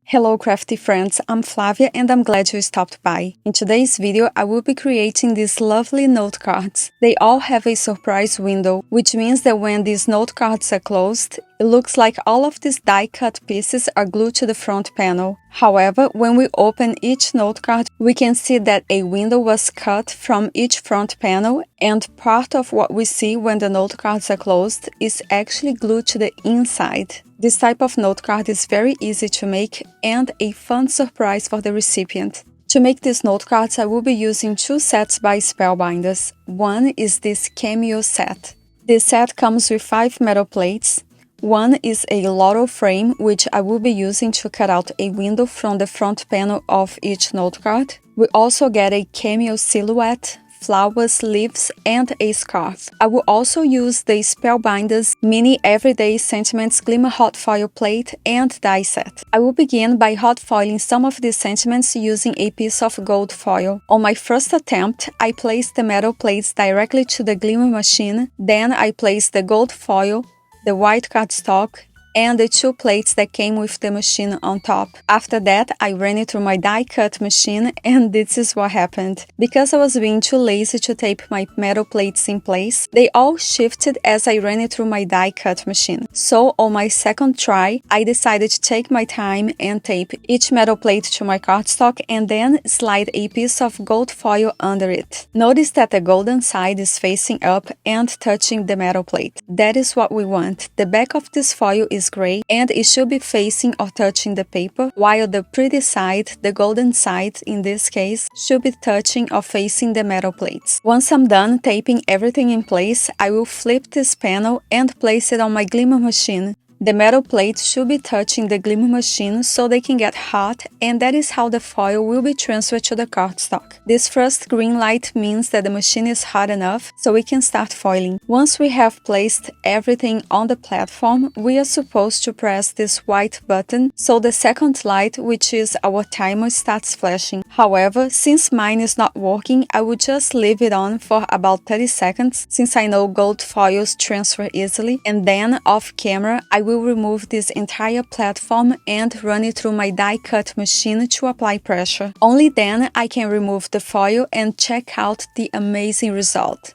Hello crafty friends, I'm Flavia and I'm glad you stopped by. In today's video, I will be creating these lovely note cards. They all have a surprise window, which means that when these note cards are closed, it looks like all of these die-cut pieces are glued to the front panel. However, when we open each note card, we can see that a window was cut from each front panel, and part of what we see when the note cards are closed is actually glued to the inside. This type of note card is very easy to make and a fun surprise for the recipient. To make these note cards, I will be using two sets by Spellbinders. One is this Cameo set. This set comes with 5 metal plates. One is a Lotto frame, which I will be using to cut out a window from the front panel of each note card. We also get a Cameo silhouette, flowers, leaves, and a scarf. I will also use the Spellbinders Mini Everyday Sentiments Glimmer Hot Foil plate and die set. I will begin by hot foiling some of these sentiments using a piece of gold foil. On my first attempt, I placed the metal plates directly to the glimmer machine, then I placed the gold foil, the white cardstock, and the 2 plates that came with the machine on top. After that, I ran it through my die-cut machine, and this is what happened. Because I was being too lazy to tape my metal plates in place, they all shifted as I ran it through my die-cut machine. So, on my second try, I decided to take my time and tape each metal plate to my cardstock and then slide a piece of gold foil under it. Notice that the golden side is facing up and touching the metal plate. That is what we want. The back of this foil is gray and it should be facing or touching the paper, while the pretty side, the golden side in this case, should be touching or facing the metal plates. Once I'm done taping everything in place, I will flip this panel and place it on my glimmer machine. The metal plates should be touching the glimmer machine so they can get hot, and that is how the foil will be transferred to the cardstock. This first green light means that the machine is hot enough so we can start foiling. Once we have placed everything on the platform, we are supposed to press this white button so the second light, which is our timer, starts flashing. However, since mine is not working, I will just leave it on for about 30 seconds since I know gold foils transfer easily, and then off camera I will remove this entire platform and run it through my die-cut machine to apply pressure. Only then I can remove the foil and check out the amazing result.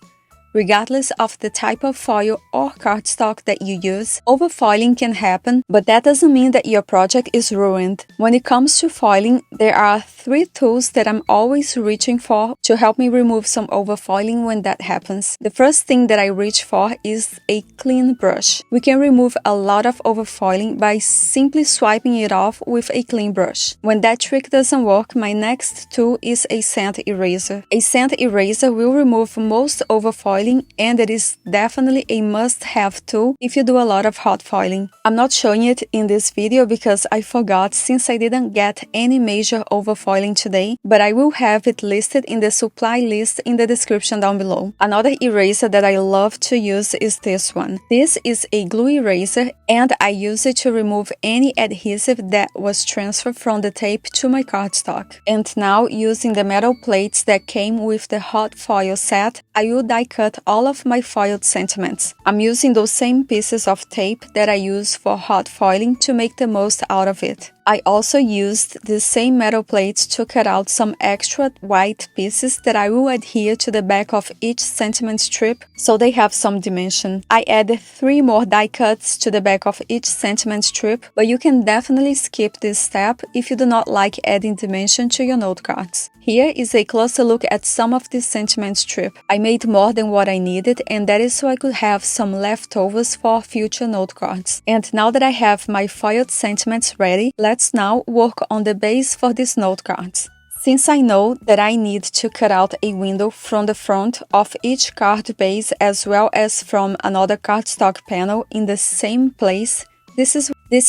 Regardless of the type of foil or cardstock that you use, overfoiling can happen, but that doesn't mean that your project is ruined. When it comes to foiling, there are 3 tools that I'm always reaching for to help me remove some overfoiling when that happens. The first thing that I reach for is a clean brush. We can remove a lot of overfoiling by simply swiping it off with a clean brush. When that trick doesn't work, my next tool is a sand eraser. A sand eraser will remove most overfoiling, and it is definitely a must-have tool if you do a lot of hot foiling. I'm not showing it in this video because I forgot since I didn't get any major overfoiling today, but I will have it listed in the supply list in the description down below. Another eraser that I love to use is this one. This is a glue eraser and I use it to remove any adhesive that was transferred from the tape to my cardstock. And now, using the metal plates that came with the hot foil set, I will die cut all of my foiled sentiments. I'm using those same pieces of tape that I use for hot foiling to make the most out of it. I also used the same metal plates to cut out some extra white pieces that I will adhere to the back of each sentiment strip so they have some dimension. I added 3 more die cuts to the back of each sentiment strip, but you can definitely skip this step if you do not like adding dimension to your note cards. Here is a closer look at some of this sentiment strip. I made more than what I needed, and that is so I could have some leftovers for future note cards. And now that I have my foiled sentiments ready, let's now work on the base for these note cards. Since I know that I need to cut out a window from the front of each card base as well as from another cardstock panel in the same place, this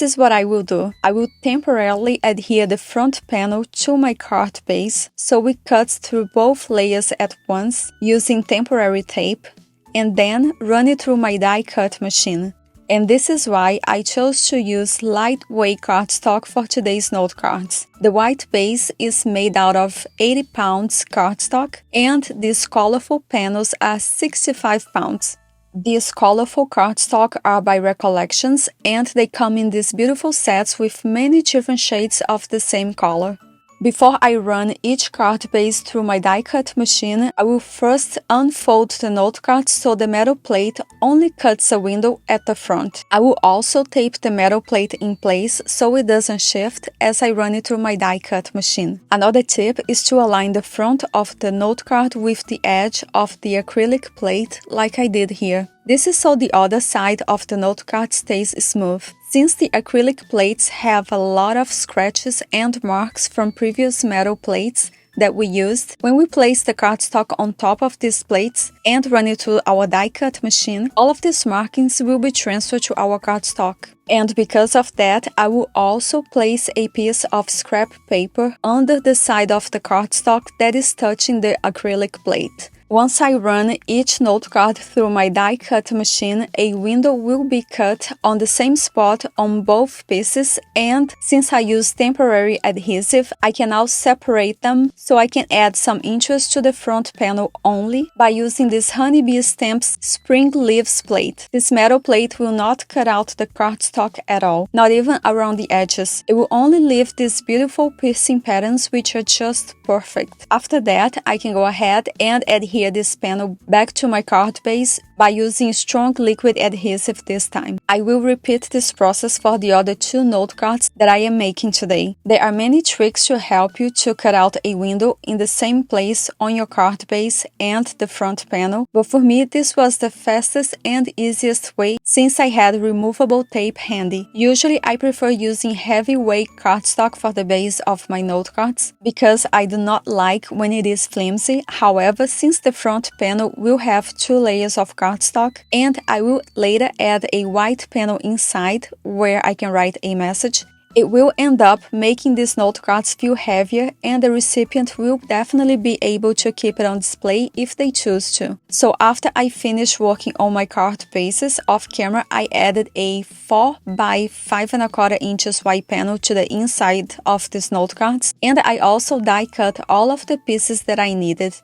is what I will do. I will temporarily adhere the front panel to my card base so we cut through both layers at once using temporary tape and then run it through my die-cut machine. And this is why I chose to use lightweight cardstock for today's note cards. The white base is made out of 80 pounds cardstock and these colorful panels are 65 pounds. These colorful cardstock are by Recollections, and they come in these beautiful sets with many different shades of the same color. Before I run each card base through my die-cut machine, I will first unfold the note cards so the metal plate only cuts a window at the front. I will also tape the metal plate in place so it doesn't shift as I run it through my die-cut machine. Another tip is to align the front of the note card with the edge of the acrylic plate like I did here. This is so the other side of the note card stays smooth. Since the acrylic plates have a lot of scratches and marks from previous metal plates that we used, when we place the cardstock on top of these plates and run it through our die-cut machine, all of these markings will be transferred to our cardstock. And because of that, I will also place a piece of scrap paper under the side of the cardstock that is touching the acrylic plate. Once I run each note card through my die-cut machine, a window will be cut on the same spot on both pieces, and since I use temporary adhesive, I can now separate them so I can add some interest to the front panel only by using this Honeybee Stamps Spring Leaves plate. This metal plate will not cut out the cardstock at all, not even around the edges. It will only leave these beautiful piercing patterns which are just perfect. After that, I can go ahead and adhere this panel back to my card base by using strong liquid adhesive this time. I will repeat this process for the other two note cards that I am making today. There are many tricks to help you to cut out a window in the same place on your card base and the front panel, but for me this was the fastest and easiest way since I had removable tape handy. Usually I prefer using heavyweight cardstock for the base of my note cards because I do not like when it is flimsy. However, since the front panel will have 2 layers of cardstock and I will later add a white panel inside where I can write a message, it will end up making these note cards feel heavier and the recipient will definitely be able to keep it on display if they choose to. So after I finished working on my card bases off camera, I added a 4 by 5¼ inches white panel to the inside of these note cards, and I also die cut all of the pieces that I needed.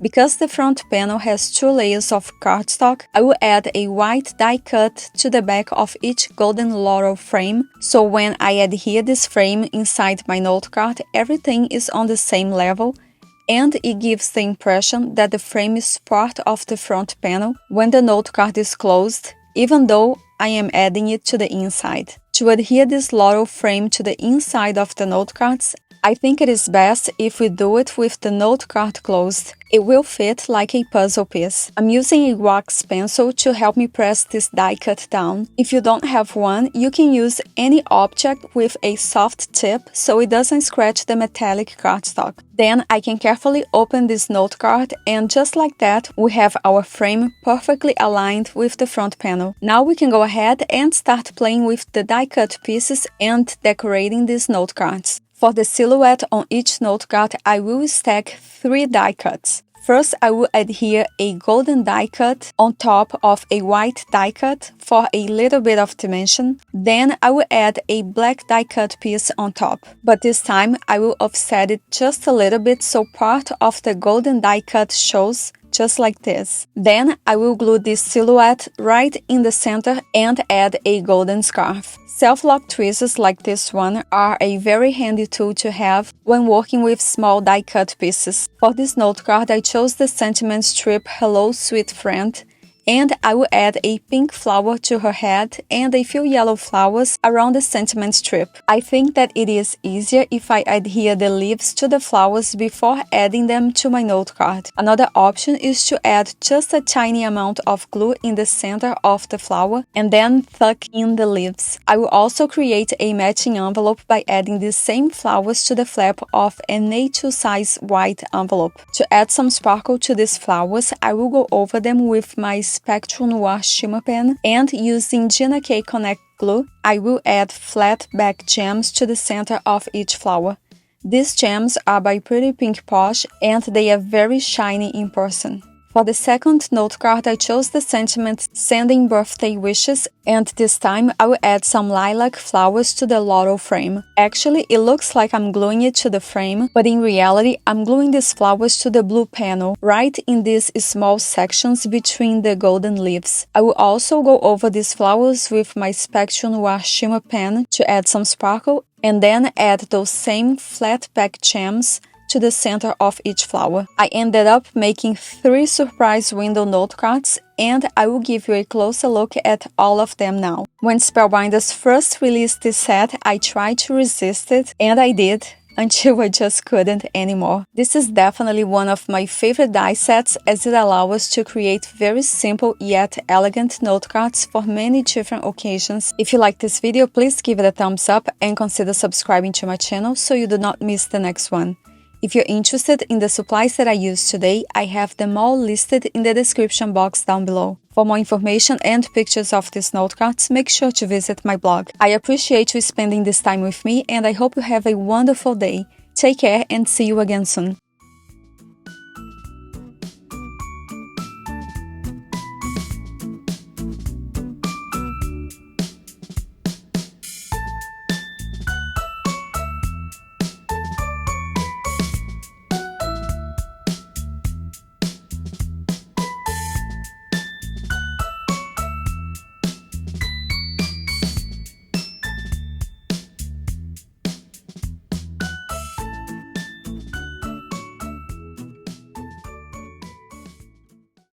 Because the front panel has 2 layers of cardstock, I will add a white die cut to the back of each golden laurel frame, so when I adhere this frame inside my note card, everything is on the same level, and it gives the impression that the frame is part of the front panel when the note card is closed, even though I am adding it to the inside. To adhere this laurel frame to the inside of the note cards, I think it is best if we do it with the note card closed. It will fit like a puzzle piece. I'm using a wax pencil to help me press this die cut down. If you don't have one, you can use any object with a soft tip so it doesn't scratch the metallic cardstock. Then I can carefully open this note card, and just like that, we have our frame perfectly aligned with the front panel. Now we can go ahead and start playing with the die cut pieces and decorating these note cards. For the silhouette on each note card, I will stack 3 die cuts. First, I will adhere a golden die cut on top of a white die cut for a little bit of dimension. Then I will add a black die cut piece on top. But this time, I will offset it just a little bit so part of the golden die cut shows, just like this. Then I will glue this silhouette right in the center and add a golden scarf. Self-lock tweezers like this one are a very handy tool to have when working with small die-cut pieces. For this note card, I chose the sentiment strip Hello Sweet Friend, and I will add a pink flower to her head and a few yellow flowers around the sentiment strip. I think that it is easier if I adhere the leaves to the flowers before adding them to my note card. Another option is to add just a tiny amount of glue in the center of the flower and then tuck in the leaves. I will also create a matching envelope by adding the same flowers to the flap of an A2 size white envelope. To add some sparkle to these flowers, I will go over them with my Spectrum Noir Shimmer Pen, and using Gina K Connect glue, I will add flat back gems to the center of each flower. These gems are by Pretty Pink Posh and they are very shiny in person. For the second note card, I chose the sentiment Sending Birthday Wishes, and this time I will add some lilac flowers to the laurel frame. Actually, it looks like I'm gluing it to the frame, but in reality, I'm gluing these flowers to the blue panel, right in these small sections between the golden leaves. I will also go over these flowers with my Spectrum Noir Shimmer pen to add some sparkle, and then add those same flat back gems to the center of each flower. I ended up making 3 surprise window note cards, and I will give you a closer look at all of them now. When Spellbinders first released this set, I tried to resist it, and I did, until I just couldn't anymore. This is definitely one of my favorite die sets, as it allows us to create very simple yet elegant note cards for many different occasions. If you like this video, please give it a thumbs up and consider subscribing to my channel so you do not miss the next one. If you're interested in the supplies that I used today, I have them all listed in the description box down below. For more information and pictures of these note cards, make sure to visit my blog. I appreciate you spending this time with me, and I hope you have a wonderful day. Take care and see you again soon.